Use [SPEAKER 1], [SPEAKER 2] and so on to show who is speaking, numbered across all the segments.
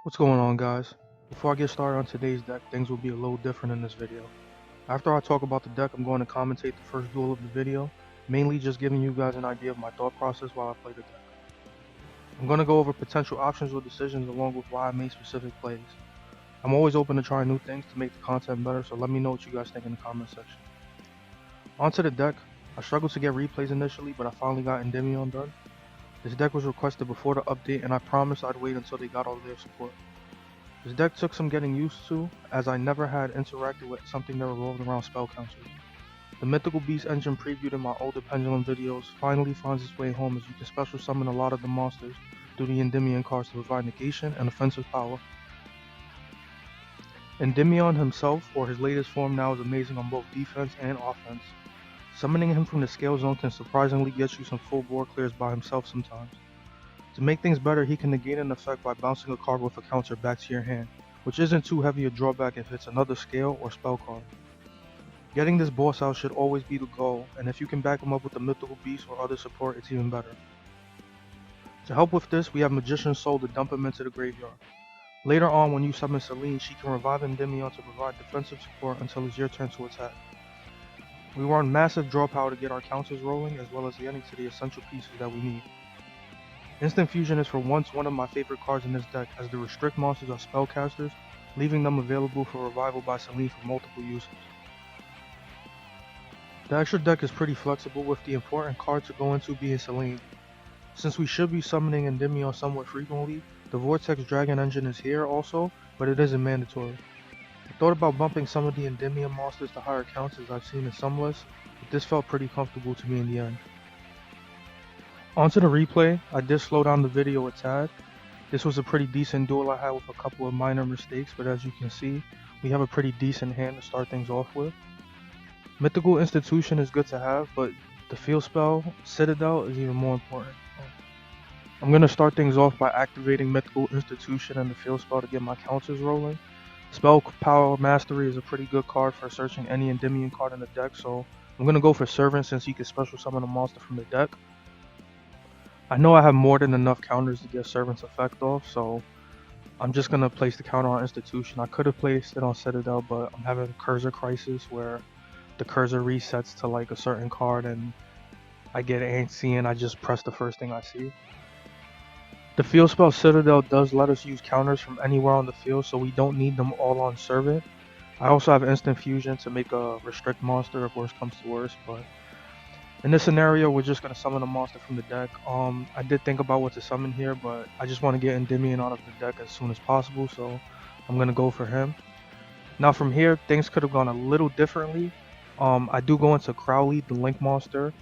[SPEAKER 1] What's going on, guys? Before I get started on today's deck, things will be a little different in this video. After I talk about the deck, I'm going to commentate the first duel of the video, mainly just giving you guys an idea of my thought process while I play the deck. I'm going to go over potential options or decisions along with why I made specific plays. I'm always open to trying new things to make the content better, so let me know what you guys think in the comment section. Onto the deck. I struggled to get replays initially, but I finally got Endymion done. This deck was requested before the update, and I promised I'd wait until they got all their support. This deck took some getting used to, as I never had interacted with something that revolved around spell counters. The Mythical Beast engine previewed in my older Pendulum videos finally finds its way home, as you can special summon a lot of the monsters through the Endymion cards to provide negation and offensive power. Endymion himself, or his latest form now, is amazing on both defense and offense. Summoning him from the Scale Zone can surprisingly get you some full board clears by himself sometimes. To make things better, he can negate an effect by bouncing a card with a counter back to your hand, which isn't too heavy a drawback if it's another scale or spell card. Getting this boss out should always be the goal, and if you can back him up with the Mythical Beast or other support, it's even better. To help with this, we have Magician's Soul to dump him into the graveyard. Later on, when you summon Selene, she can revive Endymion to provide defensive support until it's your turn to attack. We run massive draw power to get our counters rolling, as well as getting to the essential pieces that we need. Instant Fusion is for once one of my favorite cards in this deck, as the restrict monsters are spellcasters, leaving them available for revival by Selene for multiple uses. The extra deck is pretty flexible, with the important card to go into being Selene. Since we should be summoning Endymion somewhat frequently, the Vortex Dragon engine is here also, but it isn't mandatory. I thought about bumping some of the Endymion monsters to higher counts as I've seen in some lists, but this felt pretty comfortable to me in the end. Onto the replay, I did slow down the video a tad. This was a pretty decent duel I had with a couple of minor mistakes, but as you can see, we have a pretty decent hand to start things off with. Mythical Institution is good to have, but the field spell, Citadel, is even more important. I'm going to start things off by activating Mythical Institution and the field spell to get my counters rolling. Spell Power Mastery is a pretty good card for searching any Endymion card in the deck, so I'm going to go for Servant since he can special summon a monster from the deck. I know I have more than enough counters to get Servant's effect off, so I'm just going to place the counter on Institution. I could have placed it on Citadel, but I'm having a Cursor Crisis where the cursor resets to like a certain card and I get antsy and I just press the first thing I see. The field spell Citadel does let us use counters from anywhere on the field, so we don't need them all on Servant. I also have Instant Fusion to make a restrict monster if worse comes to worse, but in this scenario, we're just going to summon a monster from the deck. I did think about what to summon here, but I just want to get Endymion out of the deck as soon as possible, so I'm going to go for him. Now from here, things could have gone a little differently. I do go into Crowley, the Link monster.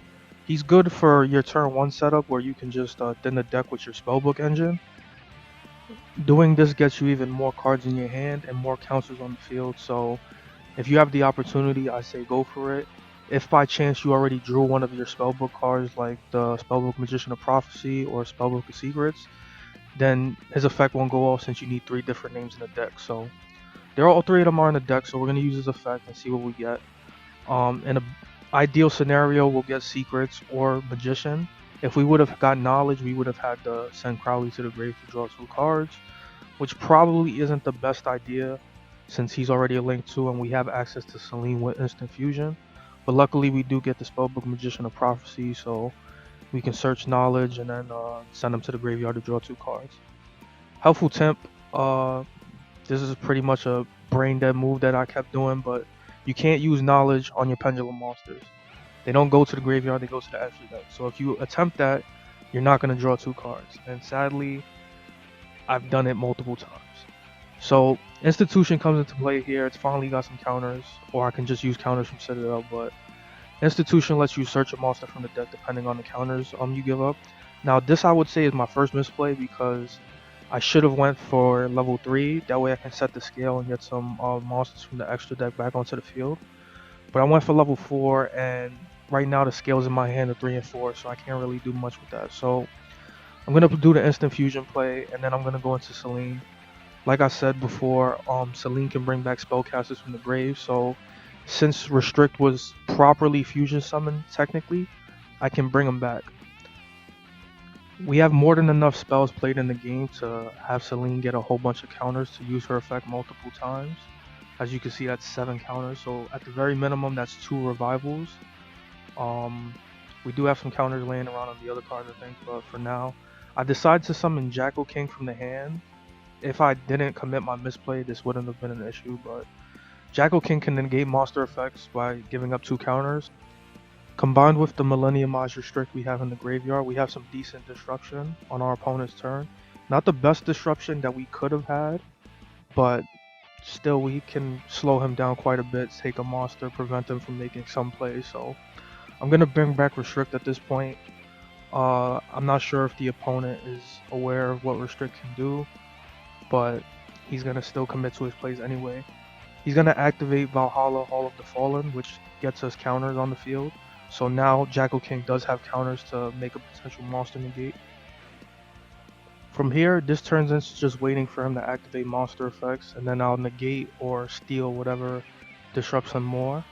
[SPEAKER 1] He's good for your turn 1 setup where you can just thin the deck with your spellbook engine. Doing this gets you even more cards in your hand and more counters on the field, so if you have the opportunity, I say go for it. If by chance you already drew one of your spellbook cards like the Spellbook Magician of Prophecy or Spellbook of Secrets, then his effect won't go off since you need 3 different names in the deck. So all 3 of them are in the deck, so we're going to use his effect and see what we get. In an ideal scenario, we'll get Secrets or Magician. If we would have got Knowledge, we would have had to send Crowley to the grave to draw 2 cards, which probably isn't the best idea since he's already a Link 2 and we have access to Selene with Instant Fusion. But luckily we do get the Spellbook Magician of Prophecy, so we can search Knowledge and then send him to the graveyard to draw 2 cards. Helpful Temp, this is pretty much a brain dead move that I kept doing, but you can't use Knowledge on your Pendulum monsters. They don't go to the graveyard, they go to the extra deck. So if you attempt that, you're not going to draw 2 cards. And sadly, I've done it multiple times. So Institution comes into play here. It's finally got some counters, or I can just use counters from Citadel, but Institution lets you search a monster from the deck depending on the counters you give up. Now this I would say is my first misplay because I should have went for level 3, that way I can set the scale and get some monsters from the extra deck back onto the field. But I went for level 4 and right now the scale's in my hand of 3 and 4, so I can't really do much with that. So I'm going to do the Instant Fusion play and then I'm going to go into Selene. Like I said before, Selene can bring back spellcasters from the grave, so since Restrict was properly fusion summoned technically, I can bring them back. We have more than enough spells played in the game to have Celine get a whole bunch of counters to use her effect multiple times. As you can see, that's 7 counters, so at the very minimum, that's 2 revivals. Um, we do have some counters laying around on the other cards, I think, but for now, I decided to summon Jackal King from the hand. If I didn't commit my misplay, this wouldn't have been an issue, but Jackal King can negate monster effects by giving up 2 counters. Combined with the Millenniumized Restrict we have in the graveyard, we have some decent disruption on our opponent's turn. Not the best disruption that we could have had, but still we can slow him down quite a bit, take a monster, prevent him from making some plays. So I'm going to bring back Restrict at this point. I'm not sure if the opponent is aware of what Restrict can do, but he's going to still commit to his plays anyway. He's going to activate Valhalla Hall of the Fallen, which gets us counters on the field. So now Jackal King does have counters to make a potential monster negate. From here, this turns into just waiting for him to activate monster effects, and then I'll negate or steal whatever disrupts him more.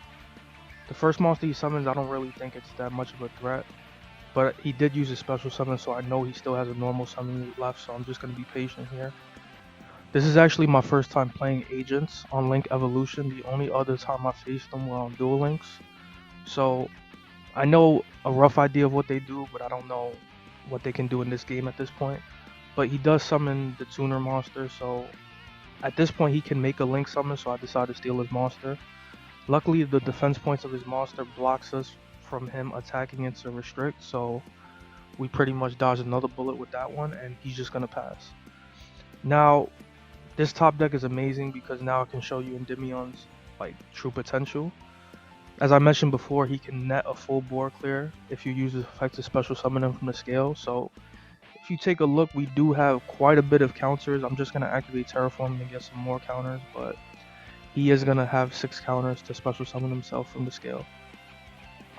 [SPEAKER 1] The first monster he summons, I don't really think it's that much of a threat, but he did use a special summon, so I know he still has a normal summon left, so I'm just going to be patient here. This is actually my first time playing Agents on Link Evolution. The only other time I faced them were on Duel Links, so I know a rough idea of what they do, but I don't know what they can do in this game at this point. But he does summon the tuner monster, so at this point he can make a Link summon, so I decided to steal his monster. Luckily, the defense points of his monster blocks us from him attacking into Restrict, so we pretty much dodged another bullet with that one, and he's just gonna pass. Now, this top deck is amazing because now I can show you Endymion's like true potential. As I mentioned before, he can net a full board clear if you use his effect to special summon him from the scale. So if you take a look, we do have quite a bit of counters. I'm just going to activate Terraforming and get some more counters, but he is going to have 6 counters to special summon himself from the scale.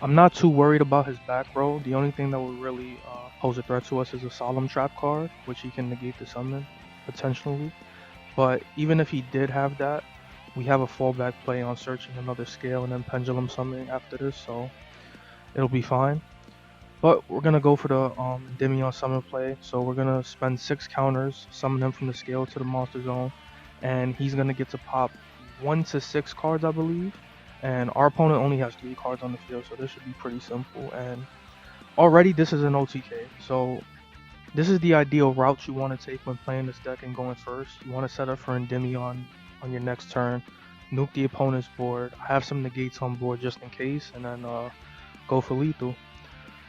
[SPEAKER 1] I'm not too worried about his back row. The only thing that would really pose a threat to us is a Solemn Trap card, which he can negate the summon, potentially. But even if he did have that, we have a fallback play on searching another scale and then pendulum summoning after this, so it'll be fine. But we're gonna go for the Endymion summon play, so we're gonna spend 6 counters, summon him from the scale to the monster zone, and he's gonna get to pop 1 to 6 cards, I believe. And our opponent only has 3 cards on the field, so this should be pretty simple. And already this is an OTK, so this is the ideal route you want to take when playing this deck and going first. You want to set up for Endymion on your next turn, nuke the opponent's board, have some negates on board just in case, and then go for lethal.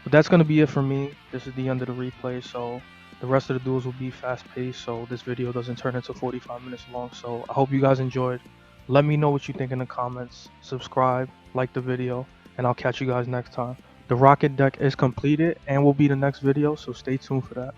[SPEAKER 1] But that's going to be it for me. This is the end of the replay, so the rest of the duels will be fast paced, so this video doesn't turn into 45 minutes long. So I hope you guys enjoyed. Let me know what you think in the comments, subscribe, like the video, and I'll catch you guys next time. The Rocket deck is completed and will be the next video, so stay tuned for that.